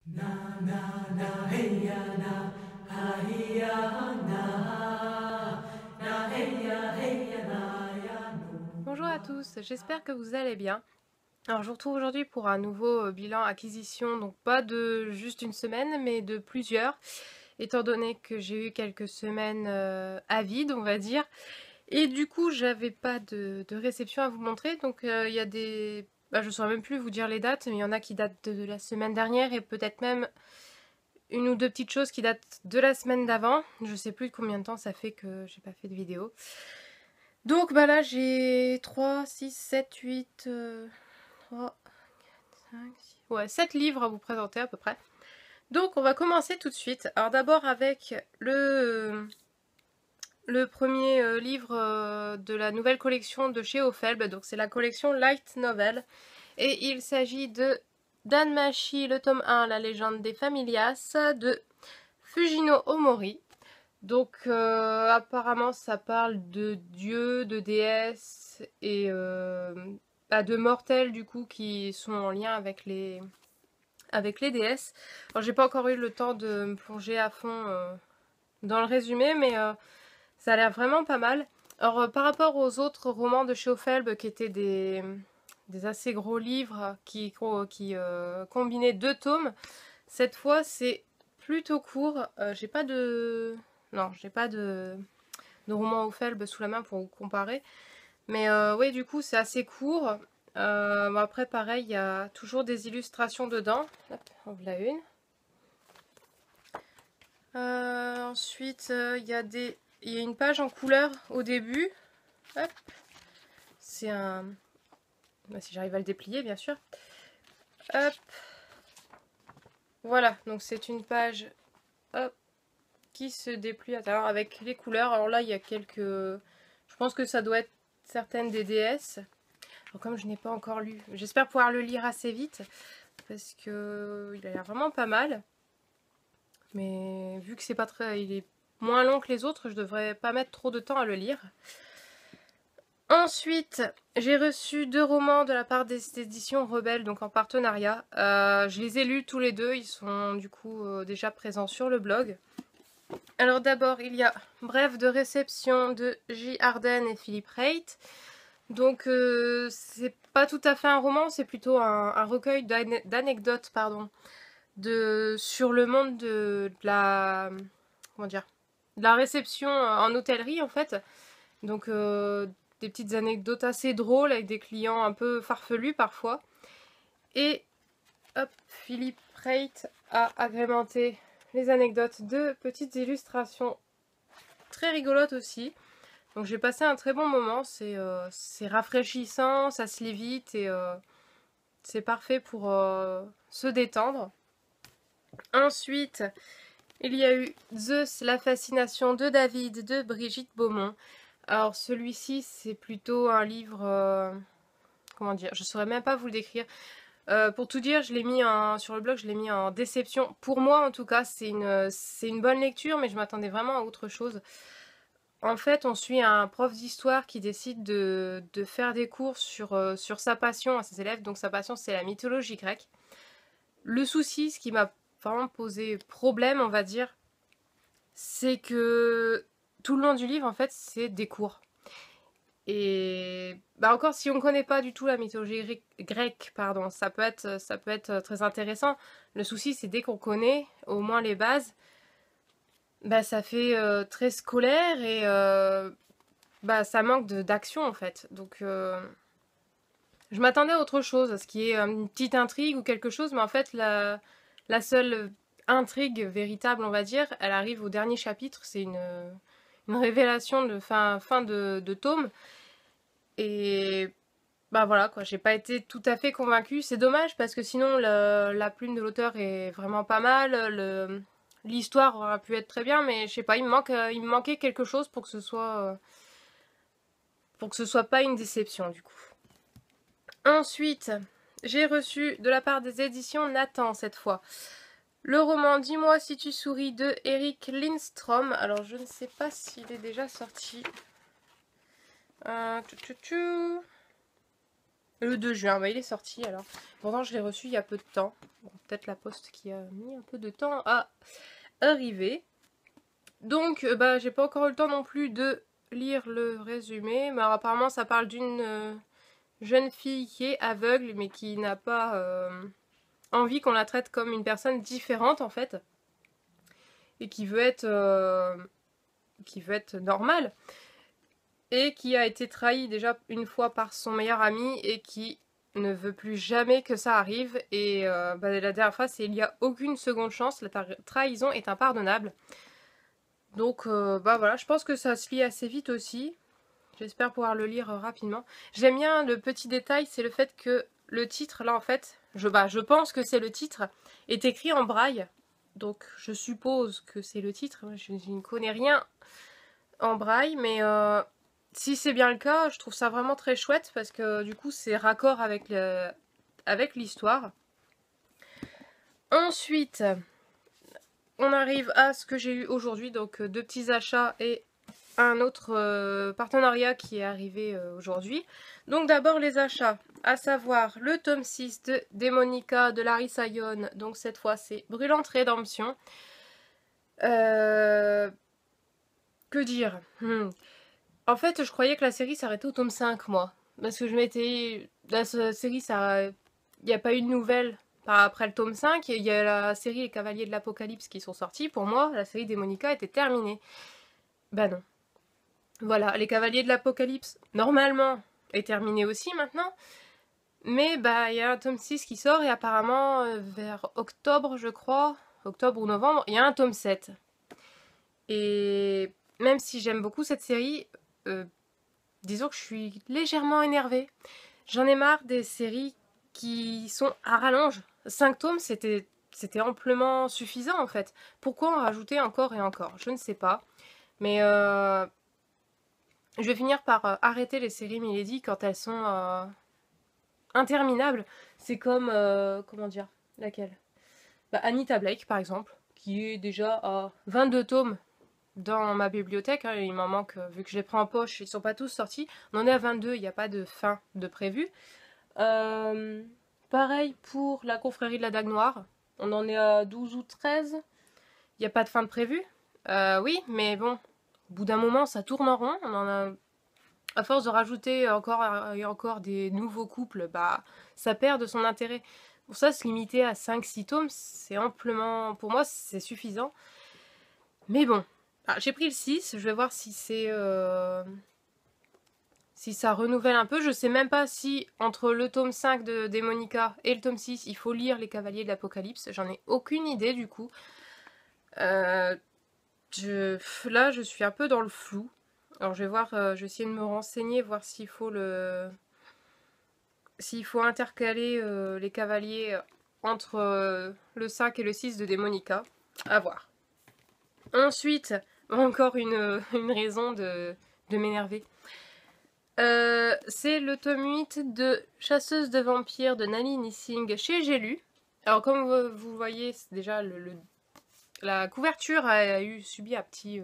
Na na na hey ya na hey ya na hey ya na ya no. Bonjour à tous, j'espère que vous allez bien. Alors je vous retrouve aujourd'hui pour un nouveau bilan acquisition, donc pas de juste une semaine mais de plusieurs, étant donné que j'ai eu quelques semaines à vide on va dire, et du coup j'avais pas de réception à vous montrer, donc il y a des... je ne saurais même plus vous dire les dates, mais il y en a qui datent de la semaine dernière et peut-être même une ou deux petites choses qui datent de la semaine d'avant. Je sais plus combien de temps ça fait que j'ai pas fait de vidéo. Donc là j'ai 3, 6, 7, 8, 3, 5, 6, ouais, 7 livres à vous présenter à peu près. Donc on va commencer tout de suite. Alors d'abord avec le premier livre de la nouvelle collection de chez Ophelb. Donc c'est la collection Light Novel. Et il s'agit de Danmachi, le tome 1, la légende des Familias, de Fujino Omori. Donc apparemment ça parle de dieux, de déesses et de mortels du coup qui sont en lien avec les déesses. Alors j'ai pas encore eu le temps de me plonger à fond dans le résumé, mais ça a l'air vraiment pas mal. Alors par rapport aux autres romans de chez Ophelb qui étaient des assez gros livres qui combinaient deux tomes, cette fois c'est plutôt court. J'ai pas de... Non, j'ai pas de roman Ophelb sous la main pour vous comparer. Mais oui, du coup, c'est assez court. Après, pareil, il y a toujours des illustrations dedans. Hop, en voilà une. Ensuite, il y a une page en couleur au début. Hop, c'est un... si j'arrive à le déplier, bien sûr. Hop, voilà, donc c'est une page hop, qui se déplie à l'intérieur avec les couleurs. Alors là, il y a quelques... Je pense que ça doit être certaines des déesses. Alors comme je n'ai pas encore lu, j'espère pouvoir le lire assez vite parce que il a l'air vraiment pas mal. Mais vu que c'est pas très, il est moins long que les autres, je devrais pas mettre trop de temps à le lire. Ensuite, j'ai reçu 2 romans de la part des éditions Rebelles, donc en partenariat. Je les ai lus tous les deux, ils sont du coup déjà présents sur le blog. Alors d'abord, il y a Brève de réception de J. Arden et Philippe Reit. Donc c'est pas tout à fait un roman, c'est plutôt un recueil d'anecdotes, pardon, sur le monde de la, comment dire, de la réception en hôtellerie en fait. Donc des petites anecdotes assez drôles avec des clients un peu farfelus parfois. Et hop, Philippe Reit a agrémenté les anecdotes de petites illustrations très rigolotes aussi. Donc j'ai passé un très bon moment, c'est rafraîchissant, ça se lit vite et c'est parfait pour se détendre. Ensuite, il y a eu Zeus, la fascination de David de Brigitte Beaumont. Alors celui-ci c'est plutôt un livre, comment dire, je saurais même pas vous le décrire. Pour tout dire, je l'ai mis sur le blog, je l'ai mis en déception. Pour moi en tout cas, c'est une bonne lecture, mais je m'attendais vraiment à autre chose. En fait, on suit un prof d'histoire qui décide de faire des cours sur sa passion à ses élèves. Donc sa passion, c'est la mythologie grecque. Le souci, ce qui m'a vraiment posé problème, on va dire, c'est que tout le long du livre, en fait, c'est des cours. Et encore, si on ne connaît pas du tout la mythologie grecque, pardon, ça peut être très intéressant. Le souci, c'est dès qu'on connaît au moins les bases, ça fait très scolaire et ça manque d'action en fait. Donc je m'attendais à autre chose, à ce qui est une petite intrigue ou quelque chose, mais en fait la seule intrigue véritable, on va dire, elle arrive au dernier chapitre. C'est une révélation de fin de tome. Et voilà quoi, j'ai pas été tout à fait convaincue. C'est dommage parce que sinon la plume de l'auteur est vraiment pas mal. L'histoire aurait pu être très bien, mais je sais pas, il me manquait quelque chose pour que ce soit pas une déception du coup. Ensuite, j'ai reçu de la part des éditions Nathan cette fois le roman Dis-moi si tu souris de Eric Lindstrom. Alors je ne sais pas s'il est déjà sorti. Le 2 juin, bah, il est sorti alors. Pourtant, je l'ai reçu il y a peu de temps. Bon, peut-être la poste qui a mis un peu de temps à arriver. Donc, bah, j'ai pas encore eu le temps non plus de lire le résumé. Mais alors, apparemment, ça parle d'une jeune fille qui est aveugle, mais qui n'a pas envie qu'on la traite comme une personne différente, en fait. Et qui veut être normale. Et qui a été trahie déjà une fois par son meilleur ami et qui ne veut plus jamais que ça arrive. Et bah, la dernière phrase, c'est: il n'y a aucune seconde chance, la trahison est impardonnable. Donc bah voilà, je pense que ça se lit assez vite aussi. J'espère pouvoir le lire rapidement. J'aime bien le petit détail, c'est le fait que le titre, là en fait, je pense que c'est le titre, est écrit en braille. Donc je suppose que c'est le titre. Je ne connais rien en braille, mais si c'est bien le cas, je trouve ça vraiment très chouette parce que du coup c'est raccord avec l'histoire. Ensuite, on arrive à ce que j'ai eu aujourd'hui, donc 2 petits achats et un autre partenariat qui est arrivé aujourd'hui. Donc d'abord les achats, à savoir le tome 6 de Démonica de Larissa Yon. Donc cette fois c'est Brûlante Rédemption. Que dire En fait, je croyais que la série s'arrêtait au tome 5, moi. Parce que je m'étais... La série, ça... Il n'y a pas eu de nouvelles après le tome 5. Il y a la série Les Cavaliers de l'Apocalypse qui sont sortis. Pour moi, la série Démonica était terminée. Bah non. Voilà, Les Cavaliers de l'Apocalypse, normalement, est terminée aussi maintenant. Mais bah, il y a un tome 6 qui sort et apparemment, vers octobre, je crois, octobre ou novembre, il y a un tome 7. Et même si j'aime beaucoup cette série... disons que je suis légèrement énervée. J'en ai marre des séries qui sont à rallonge. 5 tomes, c'était amplement suffisant en fait. Pourquoi en rajouter encore et encore? Je ne sais pas. Mais je vais finir par arrêter les séries Milady quand elles sont interminables. C'est comme, comment dire, laquelle? Bah, Anita Blake par exemple, qui est déjà à 22 tomes dans ma bibliothèque, hein, il m'en manque, vu que je les prends en poche, ils sont pas tous sortis. On en est à 22, il n'y a pas de fin de prévu. Pareil pour la confrérie de la Dague Noire, on en est à 12 ou 13, il n'y a pas de fin de prévu. Oui, mais bon, au bout d'un moment, ça tourne en rond, on en a... À force de rajouter encore et encore des nouveaux couples, bah, ça perd de son intérêt. Pour ça, se limiter à 5-6 tomes, c'est amplement... Pour moi, c'est suffisant. Mais bon, j'ai pris le 6, je vais voir si c'est... si ça renouvelle un peu. Je sais même pas si entre le tome 5 de Démonica et le tome 6, il faut lire Les Cavaliers de l'Apocalypse. J'en ai aucune idée du coup. Là, je suis un peu dans le flou. Alors je vais voir, je vais essayer de me renseigner, voir s'il faut intercaler les cavaliers entre le 5 et le 6 de Démonica. À voir. Ensuite, encore une raison de m'énerver. C'est le tome 8 de Chasseuse de vampires de Nani Nissing chez J'ai lu. Alors comme vous voyez, déjà la couverture a subi un petit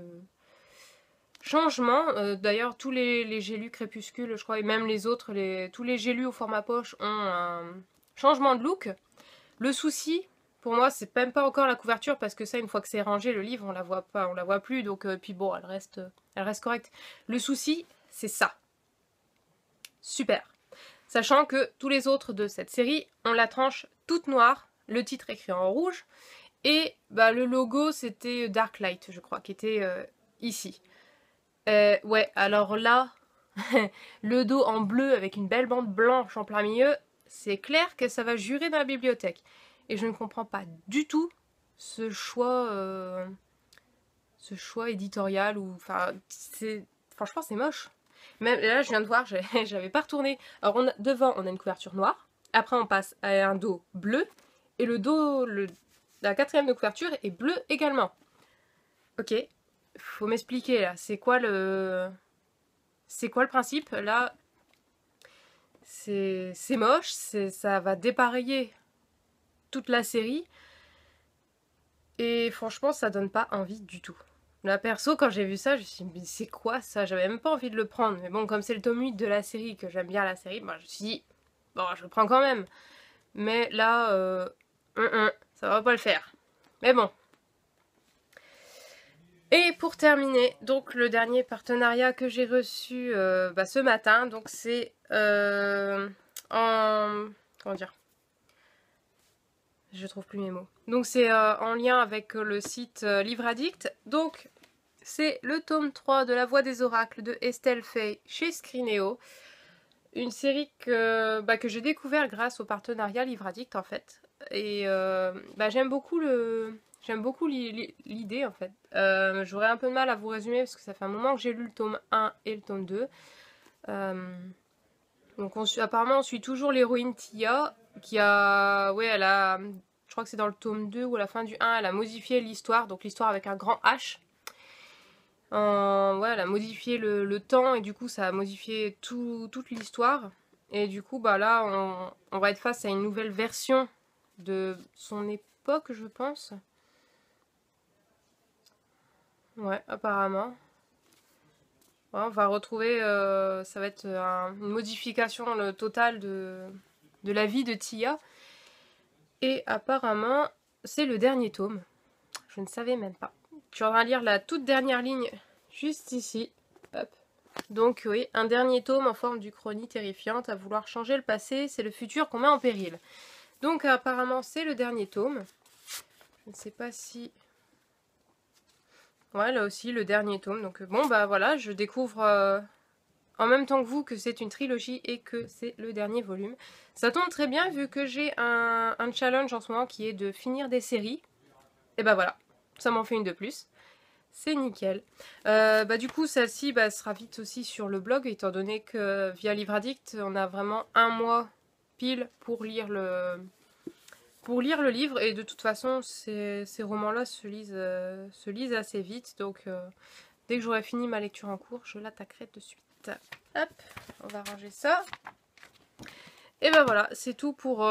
changement. D'ailleurs tous les J'ai lu Crépuscule, je crois, et même les autres, tous les J'ai lu au format poche ont un changement de look. Le souci, pour moi, c'est même pas encore la couverture, parce que ça, une fois que c'est rangé, le livre, on la voit pas, on la voit plus, donc puis bon, elle reste correcte. Le souci, c'est ça. Super. Sachant que tous les autres de cette série ont la tranche toute noire, le titre écrit en rouge, et bah, le logo c'était Darklight, je crois, qui était ici. Ouais, alors là, le dos en bleu avec une belle bande blanche en plein milieu, c'est clair que ça va jurer dans la bibliothèque. Et je ne comprends pas du tout ce choix éditorial, ou enfin, franchement c'est moche. Même là, je viens de voir, j'avais pas retourné. Alors, devant, on a une couverture noire. Après, on passe à un dos bleu. Et le dos, la quatrième de couverture est bleu également. Ok, faut m'expliquer là. C'est quoi le principe? Là, c'est moche. Ça va dépareiller toute la série. Et franchement, ça donne pas envie du tout. Là, perso, quand j'ai vu ça, je me suis dit, mais c'est quoi ça? J'avais même pas envie de le prendre. Mais bon, comme c'est le tome 8 de la série, que j'aime bien la série, bah, je me suis dit, bon, je le prends quand même. Mais là, ça va pas le faire. Mais bon. Et pour terminer, donc le dernier partenariat que j'ai reçu ce matin, donc c'est comment dire? Je trouve plus mes mots. Donc c'est en lien avec le site Livre Addict. Donc c'est le tome 3 de La Voix des Oracles de Estelle Faye chez Scrinéo. Une série que j'ai découvert grâce au partenariat Livre Addict en fait. Et j'aime beaucoup l'idée en fait. J'aurais un peu de mal à vous résumer parce que ça fait un moment que j'ai lu le tome 1 et le tome 2. Donc apparemment on suit toujours l'héroïne Tia qui a... Ouais, elle a... Je crois que c'est dans le tome 2 ou à la fin du 1, elle a modifié l'histoire. Donc l'histoire avec un grand H. Ouais, elle a modifié le temps et du coup ça a modifié toute l'histoire. Et du coup là on va être face à une nouvelle version de son époque je pense. Ouais, apparemment. Ouais, on va retrouver, ça va être une modification totale de la vie de Tia. Et apparemment, c'est le dernier tome. Je ne savais même pas. Je suis en train de lire la toute dernière ligne juste ici. Hop. Donc oui, un dernier tome en forme d'Uchronie terrifiante. À vouloir changer le passé, c'est le futur qu'on met en péril. Donc apparemment, c'est le dernier tome. Je ne sais pas si... Ouais, là aussi, le dernier tome. Donc bon, voilà, je découvre en même temps que vous que c'est une trilogie et que c'est le dernier volume. Ça tombe très bien vu que j'ai un challenge en ce moment qui est de finir des séries. Et voilà, ça m'en fait une de plus. C'est nickel. Du coup, celle-ci sera vite aussi sur le blog, étant donné que via Livre Addict, on a vraiment un mois pile pour lire le livre. Et de toute façon, ces romans-là se lisent assez vite. Donc, dès que j'aurai fini ma lecture en cours, je l'attaquerai de suite. Hop, on va ranger ça. Et voilà, c'est tout pour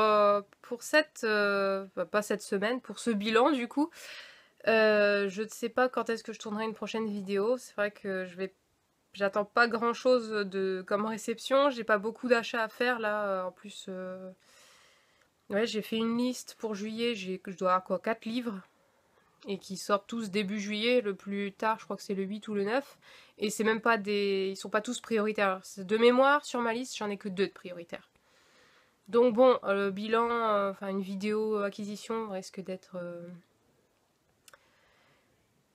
cette... pas cette semaine, pour ce bilan du coup. Je ne sais pas quand est-ce que je tournerai une prochaine vidéo. C'est vrai que j'attends pas grand chose comme réception. J'ai pas beaucoup d'achats à faire là. En plus, ouais, j'ai fait une liste pour juillet. Je dois avoir quoi, 4 livres. Et qui sortent tous début juillet. Le plus tard, je crois que c'est le 8 ou le 9. Et c'est même pas ils sont pas tous prioritaires. De mémoire, sur ma liste, j'en ai que 2 de prioritaires. Donc bon, le bilan, une vidéo acquisition risque d'être...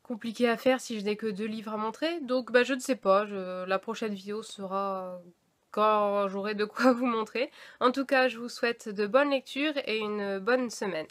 compliqué à faire si je n'ai que 2 livres à montrer. Donc je ne sais pas, la prochaine vidéo sera quand j'aurai de quoi vous montrer. En tout cas, je vous souhaite de bonnes lectures et une bonne semaine.